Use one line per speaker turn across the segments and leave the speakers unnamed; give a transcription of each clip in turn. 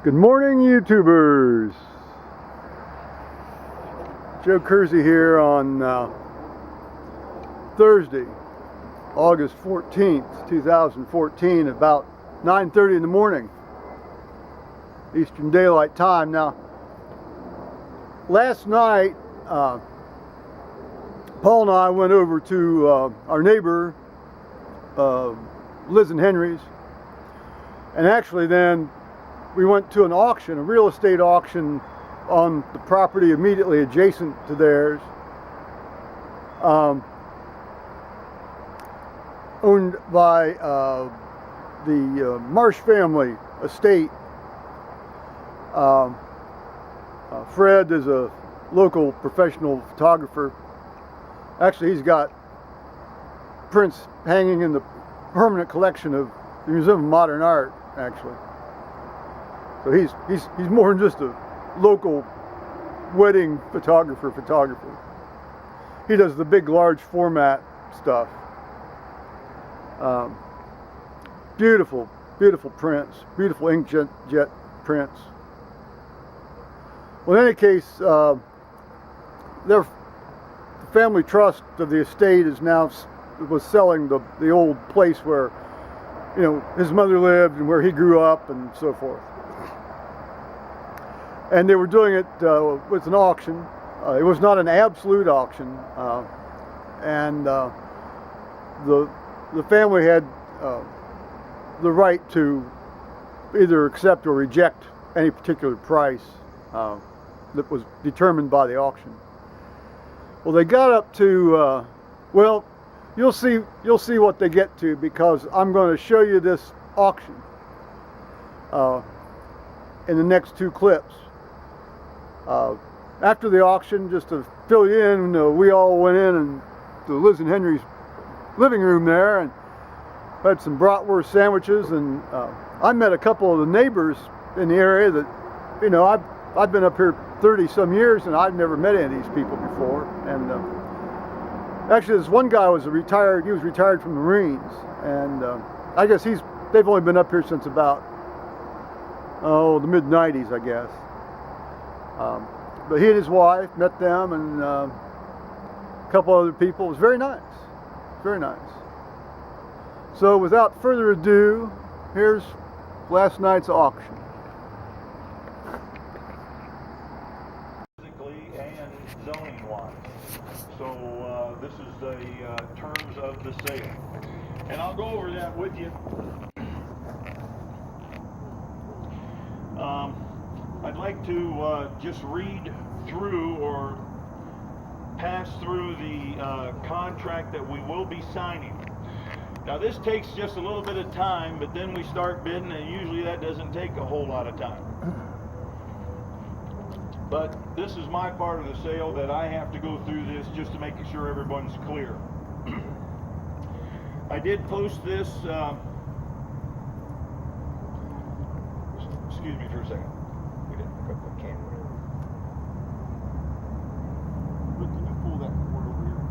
Good morning, YouTubers. Joe Kersey here on Thursday, August 14th, 2014, about 9:30 in the morning, Eastern Daylight Time. Now, last night, Paul and I went over to our neighbor, Liz and Henry's, and actually then we went to an auction, a real estate auction on the property immediately adjacent to theirs, owned by the Marsh family estate. Fred is a local professional photographer. Actually, he's got prints hanging in the permanent collection of the Museum of Modern Art, actually. So he's more than just a local wedding photographer. He does the big, large format stuff. Beautiful prints, beautiful inkjet prints. Well, in any case, their family trust of the estate was selling the old place where, you know, his mother lived and where he grew up and so forth. And they were doing it with an auction. It was not an absolute auction, and the family had the right to either accept or reject any particular price that was determined by the auction. Well, they got up to well, you'll see what they get to, because I'm going to show you this auction in the next two clips. After the auction, just to fill you in, we all went in to Liz and Henry's living room there and had some bratwurst sandwiches, and I met a couple of the neighbors in the area that, you know, I've been up here 30 some years and I've never met any of these people before. And actually, this one guy was retired from the Marines, and I guess they've only been up here since about the mid-90s, I guess. But he and his wife met them, and a couple other people. It was very nice, very nice. So without further ado, here's last night's auction.
Physically and zoning wise. So this is the terms of the sale. And I'll go over that with you. I'd like to just read through or pass through the contract that we will be signing. Now, this takes just a little bit of time, but then we start bidding, and usually that doesn't take a whole lot of time. But this is my part of the sale that I have to go through this just to make sure everyone's clear. I did post this, excuse me for a second. We didn't pick up the camera. Look, can you pull that cord over here?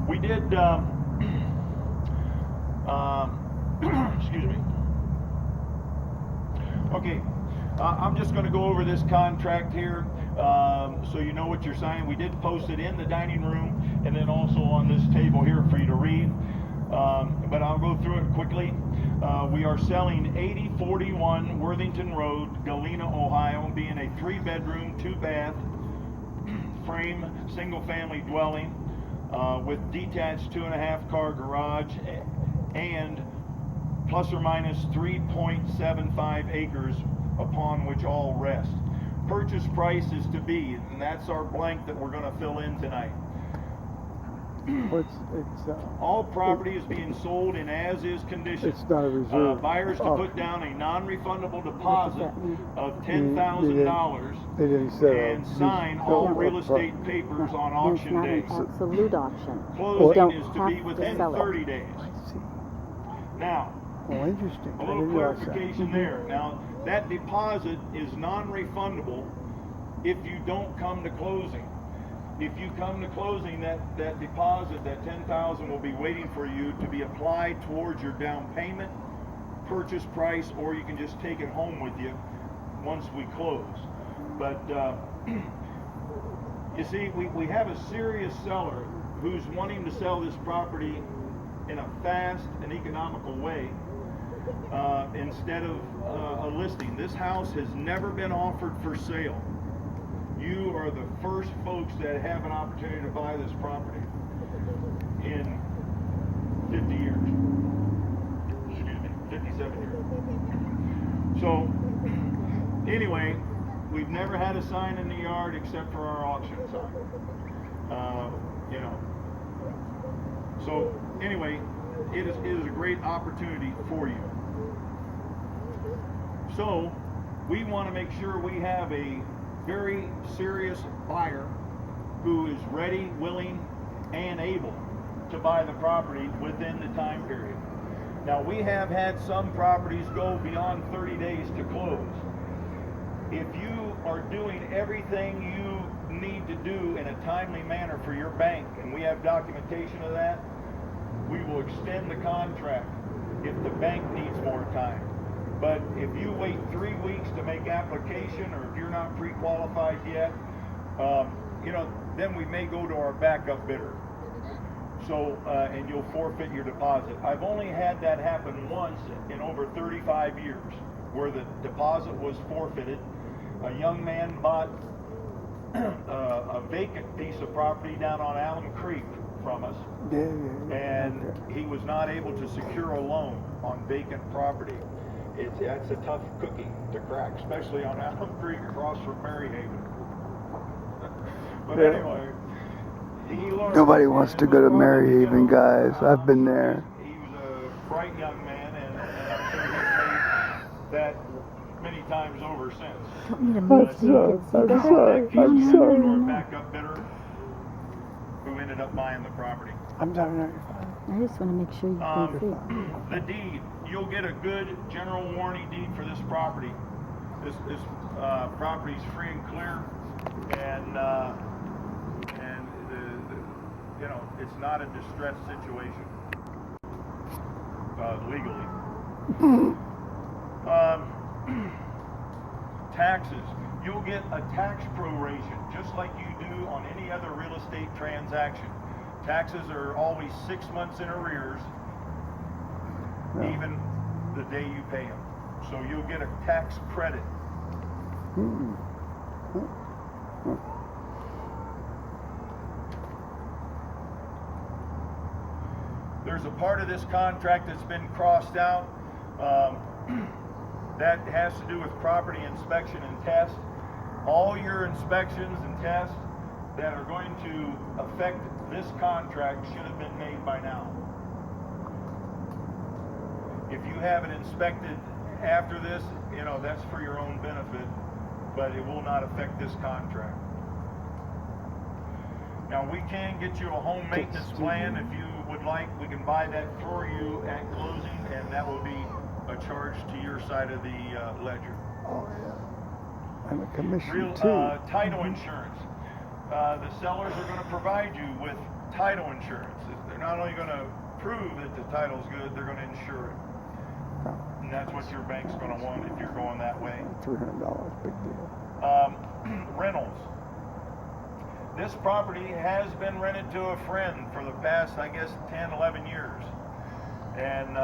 We did, excuse me. Okay, I'm just going to go over this contract here so you know what you're signing. We did post it in the dining room and then also on this table here for you to read. But I'll go through it quickly. We are selling 8041 Worthington Road, Galena, Ohio, being a 3-bedroom, 2-bath frame single-family dwelling with detached 2.5-car garage and plus or minus 3.75 acres upon which all rest. Purchase price is to be, and that's our blank that we're going to fill in tonight. All property is being sold in as-is condition.
It's not a reserve.
Buyers to put down a non-refundable deposit of $10,000 and sign all real estate papers on auction day.
Absolute auction.
Closing is to be within 30 days. Now,
interesting.
a little clarification there. Now, that deposit is non-refundable if you don't come to closing. If you come to closing, that deposit, that $10,000 will be waiting for you to be applied towards your down payment, purchase price, or you can just take it home with you once we close. But you see, we have a serious seller who's wanting to sell this property in a fast and economical way, instead of a listing. This house has never been offered for sale. You are the first folks that have an opportunity to buy this property in 50 years. Excuse me, 57 years. So, anyway, we've never had a sign in the yard except for our auction sign. You know. So, anyway, it is a great opportunity for you. So, we want to make sure we have a very serious buyer who is ready, willing, and able to buy the property within the time period. Now, we have had some properties go beyond 30 days to close. If you are doing everything you need to do in a timely manner for your bank, and we have documentation of that, we will extend the contract if the bank needs more time. But if you wait 3 weeks to make application, or if you're not pre-qualified yet, you know, then we may go to our backup bidder. So, and you'll forfeit your deposit. I've only had that happen once in over 35 years, where the deposit was forfeited. A young man bought a vacant piece of property down on Allen Creek from us, and he was not able to secure a loan on vacant property. That's a tough cookie to crack, especially on Allen Creek across from Maryhaven. But anyway, he learned.
Nobody wants to go to Maryhaven, guys. I've been there.
He was a bright young man, and I'm sure he's made that many times over since.
Want me to move so you can see better?
I'm sorry.
Our backup bidder who ended up buying the property.
I'm sorry.
I just want to make sure you can see.
The deed, you'll get a good general warranty deed for this property. This property is free and clear, and you know, it's not a distressed situation legally. Taxes, you'll get a tax proration just like you do on any other real estate transaction. Taxes are always 6 months in arrears, even the day you pay them. So you'll get a tax credit. There's a part of this contract that's been crossed out that has to do with property inspection and test. All your inspections and tests that are going to affect this contract should have been made by now. If you have it inspected after this, you know, that's for your own benefit, but it will not affect this contract. Now, we can get you a home maintenance plan if you would like. We can buy that for you at closing, and that will be a charge to your side of the ledger.
Oh, yeah. I'm a commissioner, too.
Title insurance. The sellers are going to provide you with title insurance. They're not only going to prove that the title's good, they're going to insure it. And that's what your bank's going to want if you're going that way.
$300, big deal.
Rentals. This property has been rented to a friend for the past, I guess, 10, 11 years. And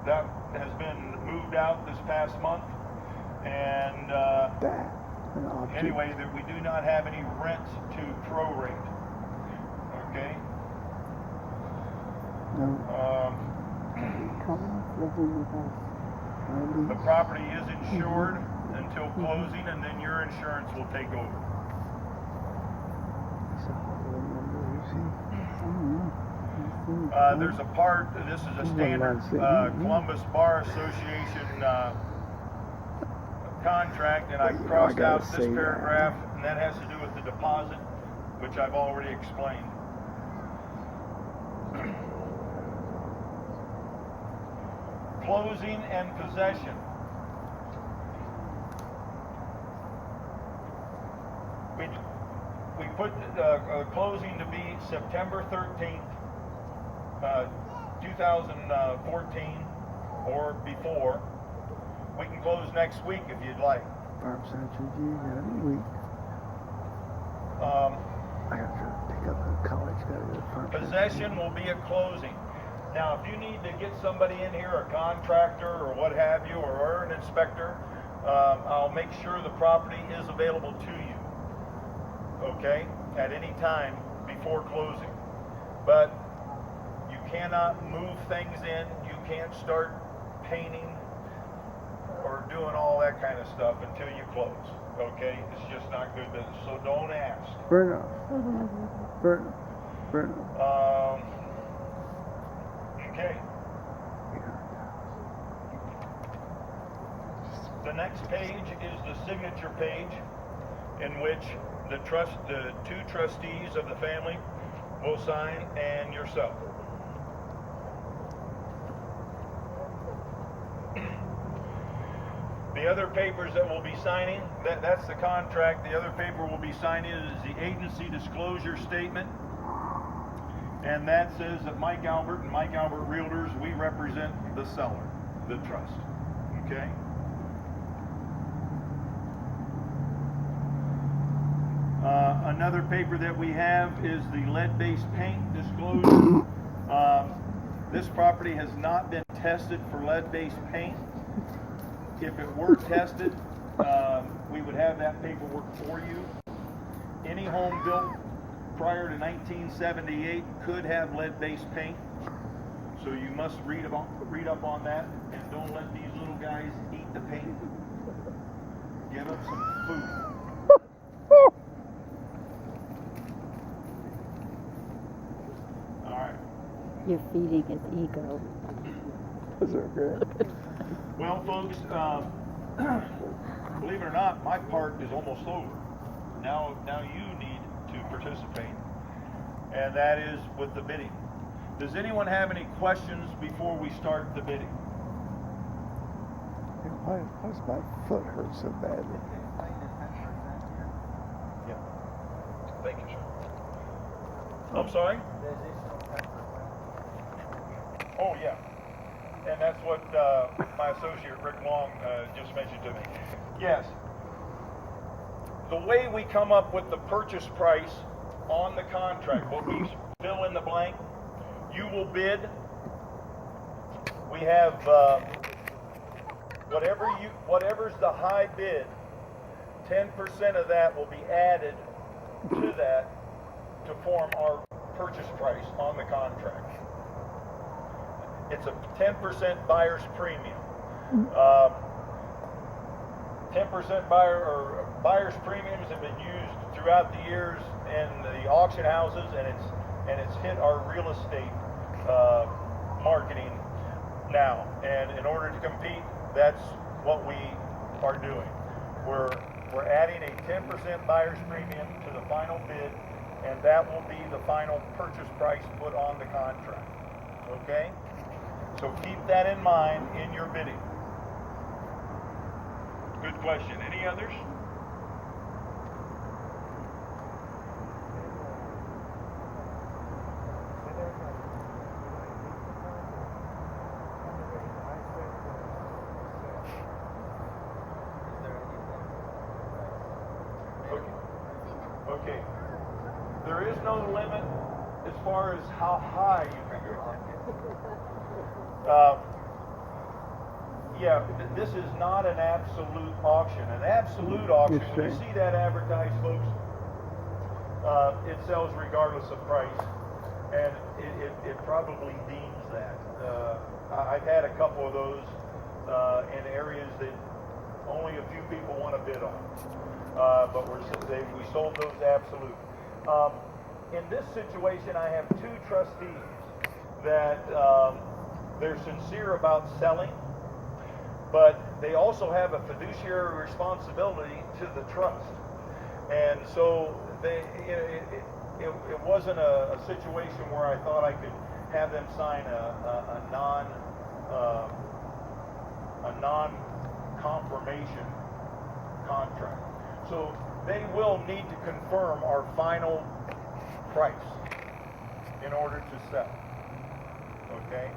that has been moved out this past month. And anyway, that we do not have any rent to prorate. Okay? The property is insured until closing, and then your insurance will take over. There's a part, this is a standard Columbus Bar Association contract, and I crossed out this paragraph, and that has to do with the deposit, which I've already explained. Closing and possession. We put closing to be September 13th, 2014, or before. We can close next week if you'd like.
Farm Century, got a week. I got to pick up a college. Got to go to Farm
Possession will be at closing. Now, if you need to get somebody in here, a contractor or what have you, or an inspector, I'll make sure the property is available to you, okay, at any time before closing. But you cannot move things in. You can't start painting or doing all that kind of stuff until you close, okay? It's just not good business, so don't ask.
Fair enough. Fair enough. Fair enough.
Okay. The next page is the signature page, in which the two trustees of the family will sign, and yourself. The other papers that we'll be signing, that's the contract. The other paper we'll be signing is the agency disclosure statement. And that says that Mike Albert and Mike Albert Realtors, we represent the seller, the trust. Okay? Another paper that we have is the lead-based paint disclosure. This property has not been tested for lead-based paint. If it were tested, we would have that paperwork for you. Any home built prior to 1978 could have lead-based paint, so you must read up on that, and don't let these little guys eat the paint. Give them some food. All right.
You're feeding his ego.
That's okay.
Well, folks, believe it or not, my part is almost over. Now you need to participate, and that is with the bidding. Does anyone have any questions before we start the bidding?
Why does my foot hurt so badly?
Yeah. Thank you, sir. I'm sorry? Oh, yeah. And that's what my associate Rick Long just mentioned to me. Yes. The way we come up with the purchase price on the contract, what we fill in the blank, you will bid. We have whatever's the high bid, 10% of that will be added to that to form our purchase price on the contract. It's a 10% buyer's premium. 10% buyer's premiums have been used throughout the years in the auction houses, and it's hit our real estate marketing now. And in order to compete, that's what we are doing. We're adding a 10% buyer's premium to the final bid, and that will be the final purchase price put on the contract. Okay? So keep that in mind in your bidding. Good question. Any others? Okay. There is no limit as far as how high you can go. Yeah, this is not an absolute auction. An absolute auction, when you see that advertised, folks, it sells regardless of price, and it probably deems that. I've had a couple of those in areas that only a few people want to bid on, but we sold those absolute. In this situation, I have two trustees that they're sincere about selling, but they also have a fiduciary responsibility to the trust. And so it wasn't a situation where I thought I could have them sign a non-confirmation contract. So they will need to confirm our final price in order to sell. Okay?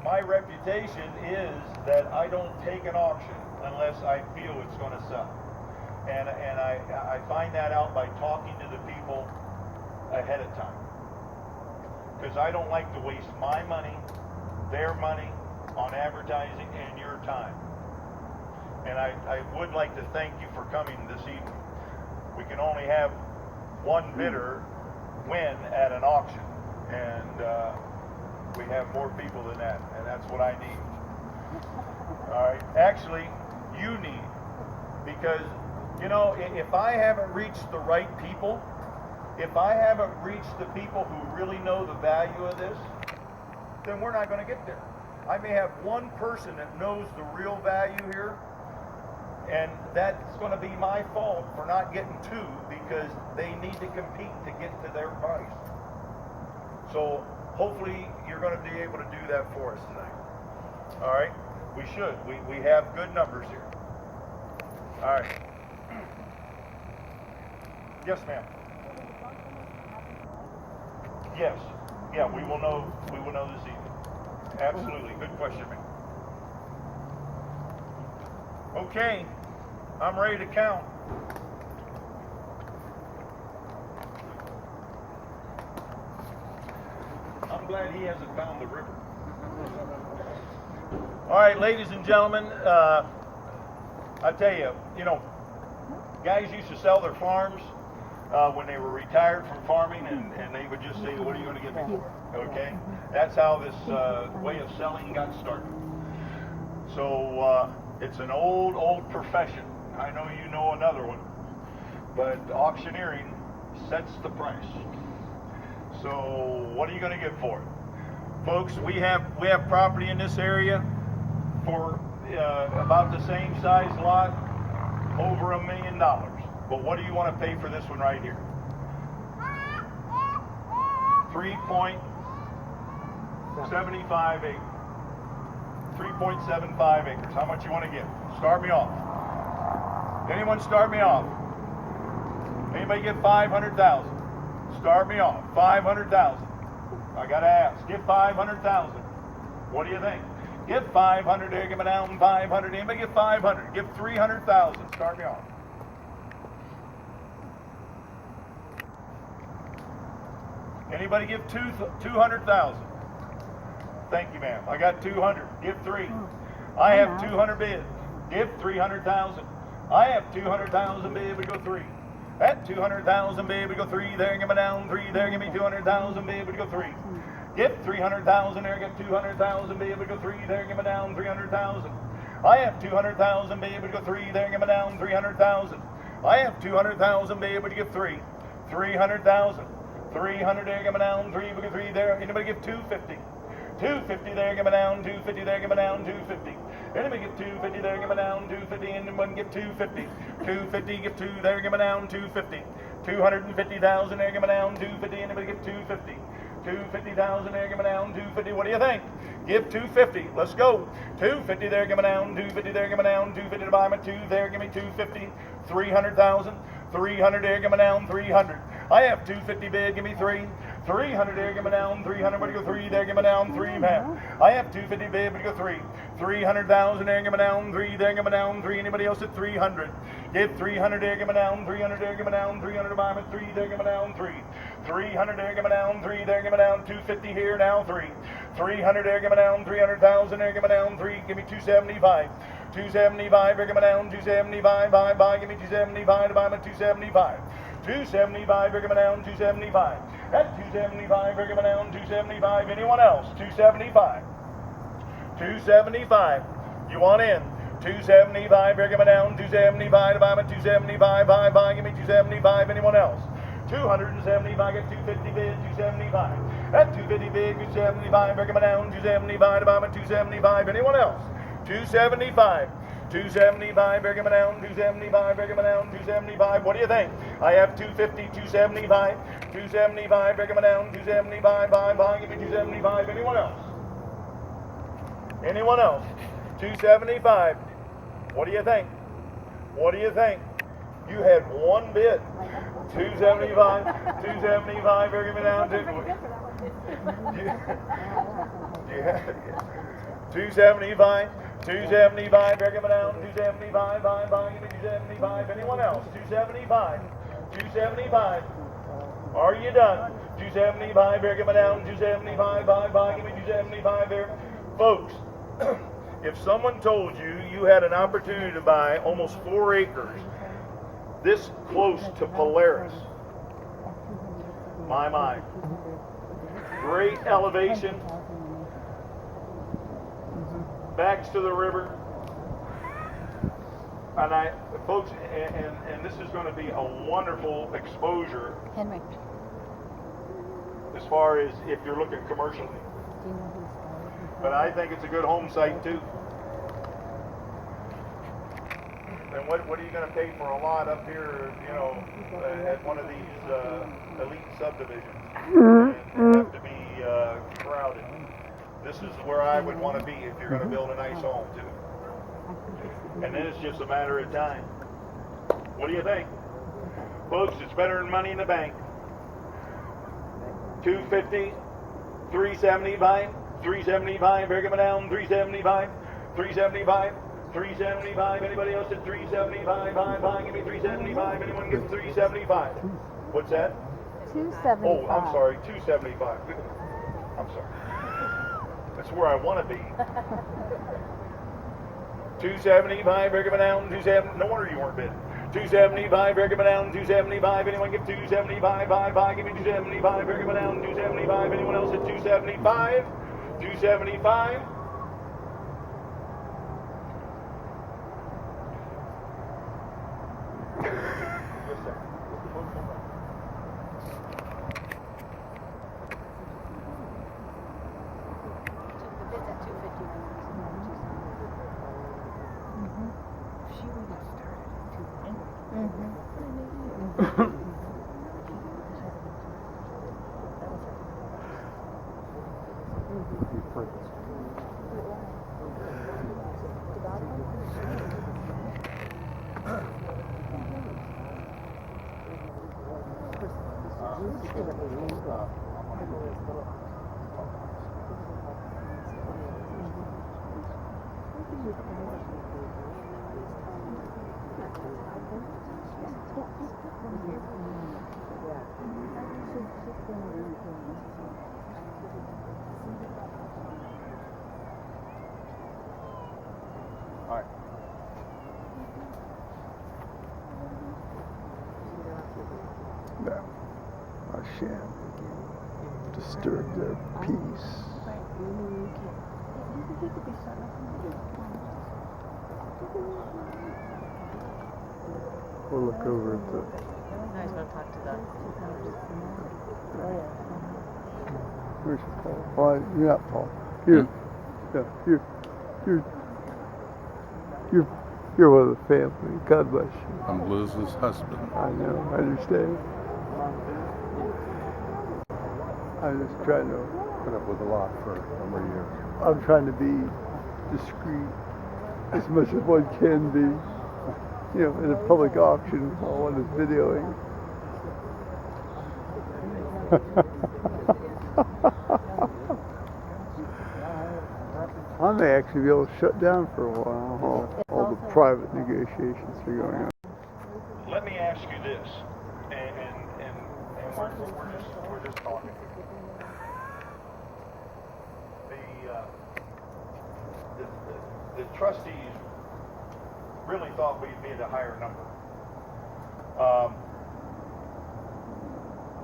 My reputation reputation is that I don't take an auction unless I feel it's going to sell. And I find that out by talking to the people ahead of time. Because I don't like to waste my money, their money, on advertising and your time. And I would like to thank you for coming this evening. We can only have one bidder win at an auction. And we have more people than that. And that's what I need. All right. Actually, you need. Because, you know, if I haven't reached the right people, if I haven't reached the people who really know the value of this, then we're not going to get there. I may have one person that knows the real value here, and that's going to be my fault for not getting two, because they need to compete to get to their price. So hopefully you're going to be able to do that for us tonight. All right? We should. We have good numbers here. All right. Yes, ma'am. Yes. Yeah, we will know this evening. Absolutely. Good question, ma'am. Okay. I'm ready to count. I'm glad he hasn't found the river. All right, ladies and gentlemen, I tell you, you know, guys used to sell their farms when they were retired from farming, and they would just say, what are you going to give me for it? Okay? That's how this way of selling got started. So it's an old profession. I know you know another one, but auctioneering sets the price. So what are you going to give for it? Folks, we have property in this area for about the same size lot, over $1 million. But what do you want to pay for this one right here? 3.75 acres. 3.75 acres. How much you want to give? Start me off. Anyone start me off? Anybody give 500,000? Start me off. 500,000. I gotta ask. Give 500,000. What do you think? Give 500 there. Give me down 500. Anybody give 500? Give 300,000. Start me off. Anybody give 200,000? Thank you, ma'am. I got 200. Give 3. I have 200 bids. Give 300,000. I have 200,000 bid. We go 3. At 200,000 bid. We go 3. There, give me down 3. There, give me 200,000 bid. We go 3. Give 300,000 there. Give 200,000 bid. We go 3. There, give me down 300,000. I have 200,000 bid. We go 3. There, give me down 300,000. I have 200,000 bid. We give 3. 300,000. 300 there, give me down 3, we get 3 there. Anybody give 250? 250 there, give me down 250 there, give me down 250. Anybody give 250 there, give me down 250. Anyone give 250? 250, give 2 there, give me down 250. 250,000 there, give me down 250. Anybody give 250? 250,000 there, give me down 250. What do you think? Give 250. Let's go. 250 there, give me down 250 there, give me down 250 to buy me 2 there, give me 250. 300,000. 300 there, give me down 300. I have 250 bid, give me 3. 300 there, give me down 300. But go 3 there, give me down 3, ma'am. I have 250 bid, but go 3. 300,000 there, give me down 3 there, give me down 3. Anybody else at 300? Give 300 there, give me down 300 there, give me down 300 to buy me 3 there, give me down 3. 300 there, give me down 3 there, give me down 250 here, now 3. 300 there, give me down 300,000 there, give me down 3. Give me 275. 275 there, give me down 275. Buy, give me 275 to buy me 275. 275, bring them down, 275. At 275, bring them down, 275. Anyone else? 275. 275. You want in? 275, bring them down, 275 to buy me 275. Buy, give me 275. Anyone else? 275, get 250 bid, 275. At 250 bid, 275, bring them down, 275 to buy me 275. Anyone else? 275. 275, bring him down, 275, bring him down, 275. What do you think? I have 250, 275, 275, bring him down, 275, buy, give me 275. Anyone else? Anyone else? 275. What do you think? What do you think? You had one bid. 275, 275, bring him down, 275, 275, bear coming down, 275, give me 275, anyone else, 275, 275, are you done? 275, bear coming down, 275, give me 275 there. Folks, if someone told you you had an opportunity to buy almost 4 acres this close to Polaris, my. Great elevation, backs to the river, and folks, and this is going to be a wonderful exposure
Henry.
as far as if you're looking commercially. But I think it's a good home site too. And what are you going to pay for a lot up here, at one of these elite subdivisions? And have to be crowded. This is where I would want to be if you're going to build a nice home too. And then it's just a matter of time. What do you think? Folks, it's better than money in the bank. 250, 375, 375, here coming down, 375, 375, 375, anybody else at 375, give me 375, anyone get 375? What's that?
275.
Oh, I'm sorry, 275. I'm sorry. That's where I want to be. 275, here coming down, 270, no wonder you weren't bidding. 275, here coming down, 275, anyone get 275, give me 275, here coming down, 275, anyone else at 275? 275. All right.
No, I shan't disturb their peace. We'll look over at the...
I was going to talk to them.
Where's Paul? Well, you're not Paul. You're one of the family. God bless you.
I'm Liz's husband.
I know. I understand. I'm just trying to.
Put up with a lot for a number of years.
I'm trying to be discreet as much as one can be. In a public auction while one is videoing. I may actually be able to shut down for a while while all the private negotiations are going on.
Let me ask you this, and we're just talking. The trustees really thought we'd be at a higher number.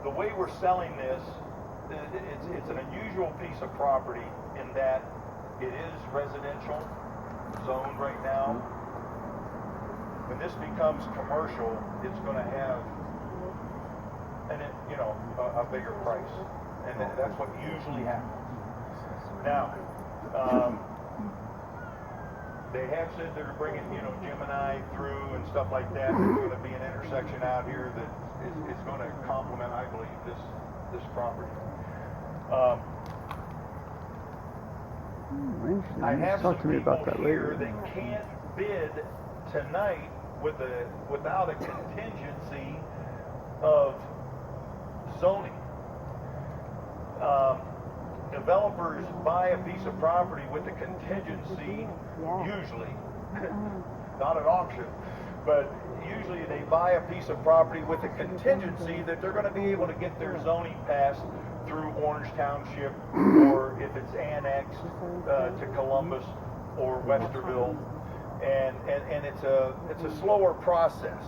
The way we're selling this, it's an unusual piece of property in that it is residential zoned right now. When this becomes commercial, it's going to have a bigger price, and that's what usually happens. Now, they have said they're bringing, Gemini through and stuff like that. There's going to be an intersection out here that is going to complement, I believe, this property. I have
Talk to
some
me
people
about that
here
later.
that can't bid tonight without a contingency of zoning. developers buy a piece of property with a contingency, usually, not at auction, but usually they buy a piece of property with a contingency that they're going to be able to get their zoning passed through Orange Township, or if it's annexed to Columbus or Westerville, and it's a slower process.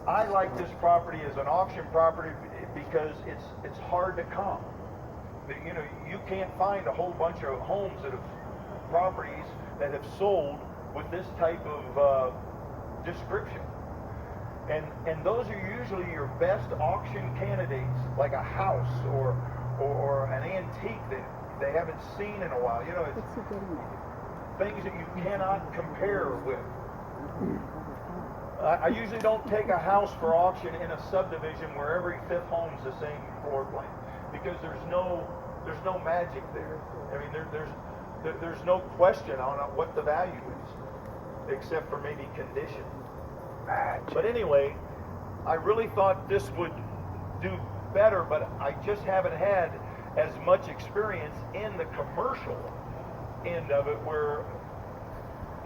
I like this property as an auction property because it's hard to come. You know, you can't find a whole bunch of homes that have properties that have sold with this type of description. And those are usually your best auction candidates, like a house or an antique that they haven't seen in a while. You know, it's things that you cannot compare with. I usually don't take a house for auction in a subdivision where every fifth home's the same floor plan, because there's no magic there. I mean, there's no question on what the value is, except for maybe condition. But anyway, I really thought this would do better, but I just haven't had as much experience in the commercial end of it, where,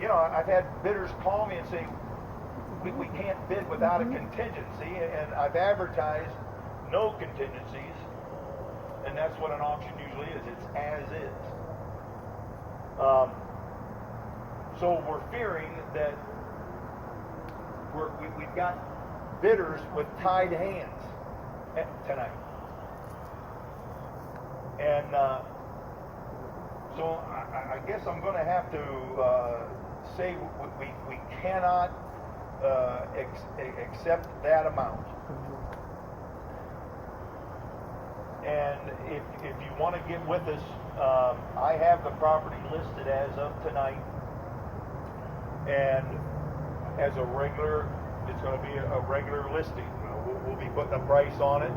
you know, I've had bidders call me and say, we can't bid without a contingency, and I've advertised no contingencies, and that's what an auction usually is. It's as is. So we're fearing that we've got bidders with tied hands tonight. And so I guess I'm going to have to say we cannot accept that amount. And if you want to get with us, I have the property listed as of tonight, and as a regular, it's going to be a regular listing. We'll be putting a price on it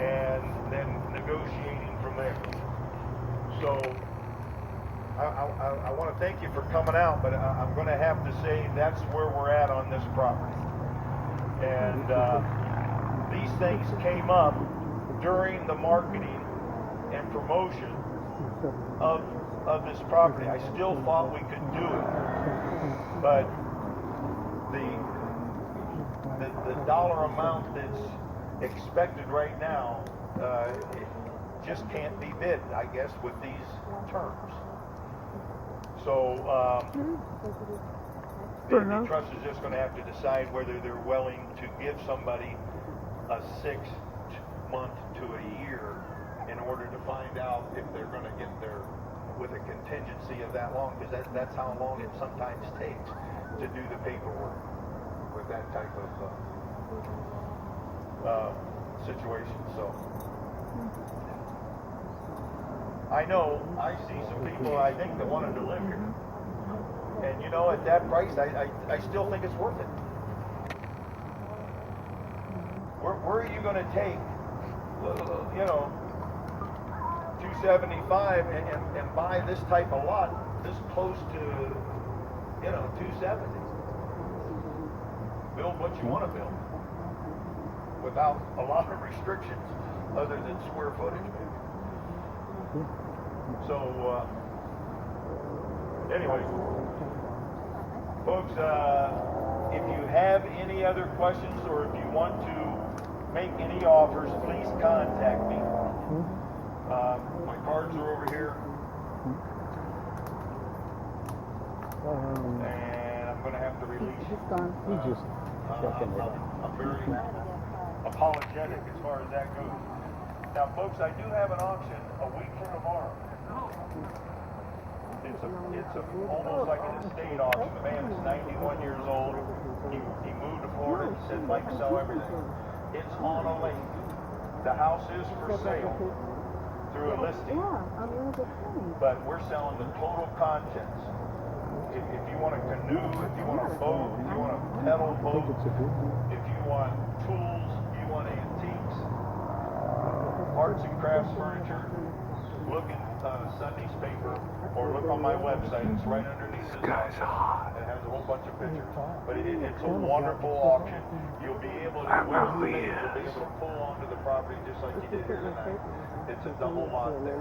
and then negotiating from there. So I want to thank you for coming out, but I'm going to have to say that's where we're at on this property. And these things came up during the marketing and promotion of this property. I still thought we could do it, but the dollar amount that's expected right now, it just can't be bid, I guess, with these terms. So the trust is just going to have to decide whether they're willing to give somebody a 6 month to a year in order to find out if they're going to get there with a contingency of that long, because that's how long it sometimes takes to do the paperwork with that type of situation. So I know I see some people I think that wanted to live here, and you know, at that price I still think it's worth it. Where are you going to take, you know, 275 and buy this type of lot this close to, you know, 270? Build what you want to build without a lot of restrictions other than square footage, maybe. So anyway, folks, if you have any other questions or if you want to make any offers, please contact me. My cards are over here. And I'm going to have to release. I'm very apologetic as far as that goes. Now, folks, I do have an auction a week from tomorrow. It's almost like an estate auction. The man is 91 years old. He moved to Florida. He said, Mike, sell everything. It's on a lake. The house is for sale through a listing. But we're selling the total contents. If you want a canoe, if you want a boat, if you want a pedal boat, if you want tools, you want antiques, arts and crafts furniture, looking Sunday's paper, or look on my website. It's right underneath this auction. It has a whole bunch of pictures. But it's a wonderful auction. You'll be able to, you'll be able to pull onto the property just like you did here tonight. It's a double lot there.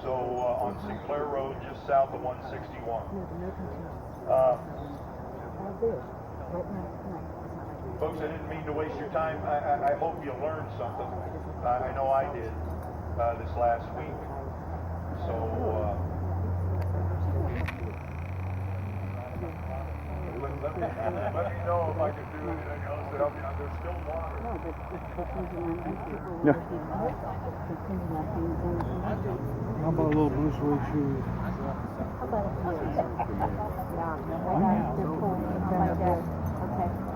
So on Sinclair Road, just south of 161. Folks, I didn't mean to waste your time. I hope you learned something. I know I did this last week. So, let me know if I can do anything else to help you. There's still water.
Yeah.
How about a little blue suede shoes?
How about a few? Yeah, I got the pool, like that. Okay.